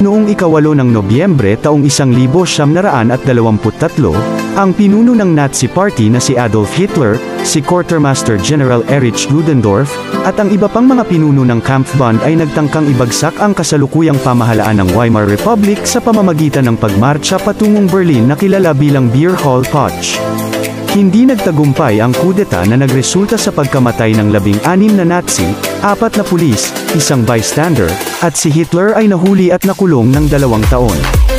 Noong 8 ng Nobyembre taong 1923, ang pinuno ng Nazi Party na si Adolf Hitler, si Quartermaster General Erich Ludendorff, at ang iba pang mga pinuno ng Kampfband ay nagtangkang ibagsak ang kasalukuyang pamahalaan ng Weimar Republic sa pamamagitan ng pagmarcha patungong Berlin na kilala bilang Beer Hall Putsch. Hindi nagtagumpay ang kudeta na nagresulta sa pagkamatay ng 16 na Nazi, 4 na pulis, 1 bystander, at si Hitler ay nahuli at nakulong ng 2 taon.